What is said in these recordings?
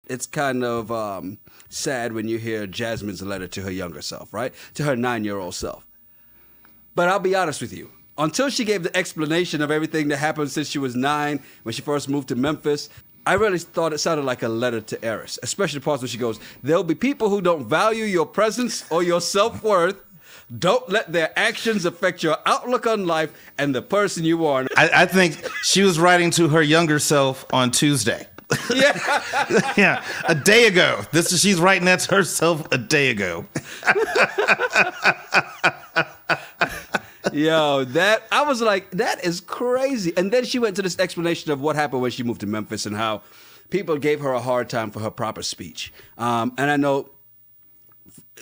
it's kind of sad when you hear Jasmine's letter to her younger self, right? To her 9-year-old self. But I'll be honest with you. Until she gave the explanation of everything that happened since she was 9, when she first moved to Memphis, I really thought it sounded like a letter to Eris, especially the parts where she goes, there'll be people who don't value your presence or your self-worth. Don't let their actions affect your outlook on life and the person you are. I think she was writing to her younger self on Tuesday. Yeah. Yeah, a day ago. She's writing that to herself a day ago. Yo, I was like, that is crazy. And then she went to this explanation of what happened when she moved to Memphis and how people gave her a hard time for her proper speech. And I know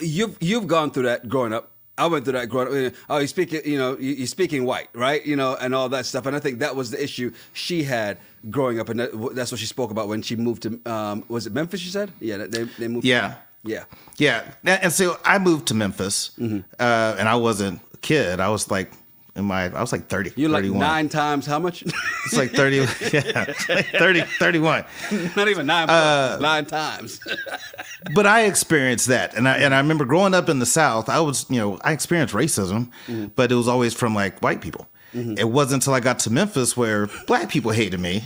you've gone through that growing up. I went through that growing up. Oh, you're speaking white, right? And all that stuff. And I think that was the issue she had growing up. And that's what she spoke about when she moved to, was it Memphis, you said? Yeah, they moved. Yeah. Yeah. And so I moved to Memphis, and I wasn't a kid. I was like, I was like 30. You're 31. Like 9 times how much? It's like 30. Yeah, like 30, 31. Not even 9 times. But I experienced that, and I remember growing up in the South. I experienced racism, but it was always from like white people. It wasn't until I got to Memphis where black people hated me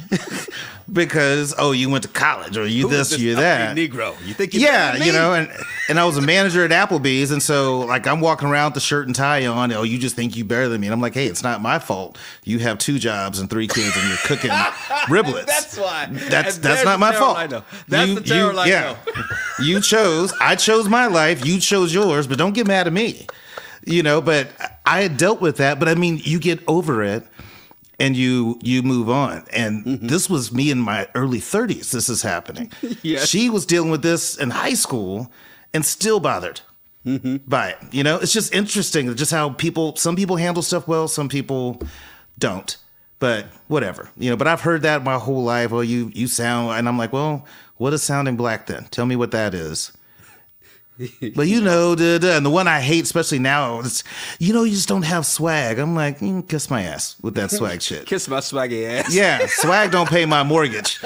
because, you went to college or you this, you that. Negro. You think and I was a manager at Applebee's. And so like I'm walking around with the shirt and tie on. Oh, you just think you better than me. And I'm like, hey, it's not my fault. You have 2 jobs and 3 kids and you're cooking riblets. That's why. That's not my fault. I know. That's the terror I know. I chose my life. You chose yours, but don't get mad at me. But I had dealt with that. But I mean, you get over it and you move on. And this was me in my early 30s. This is happening. Yes. She was dealing with this in high school and still bothered by it. It's just interesting just how some people handle stuff well, some people don't. But whatever. But I've heard that my whole life. Well, you sound, and I'm like, well, what is sounding black then? Tell me what that is. But and the one I hate, especially now, it's, you just don't have swag. I'm like, kiss my ass with that swag shit. Kiss my swaggy ass. Yeah, swag don't pay my mortgage.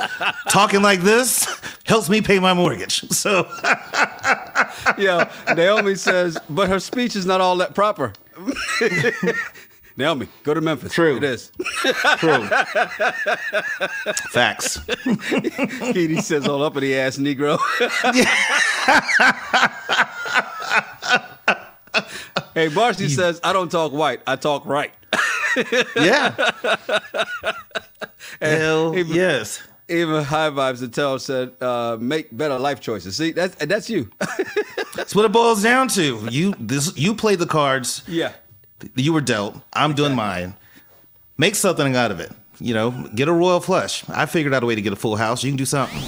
Talking like this helps me pay my mortgage. So, Naomi says, but her speech is not all that proper. Naomi, go to Memphis. True. It is. True. Facts. Keedy says, all up in the ass, Negro. Hey, Marcy says, I don't talk white, I talk right. Yeah. Hell yes. Even High Vibes and Tell said, make better life choices. See, that's you. That's what it boils down to. You play the cards. Yeah. You were dealt. I'm doing mine. Make something out of it. Get a royal flush. I figured out a way to get a full house. You can do something.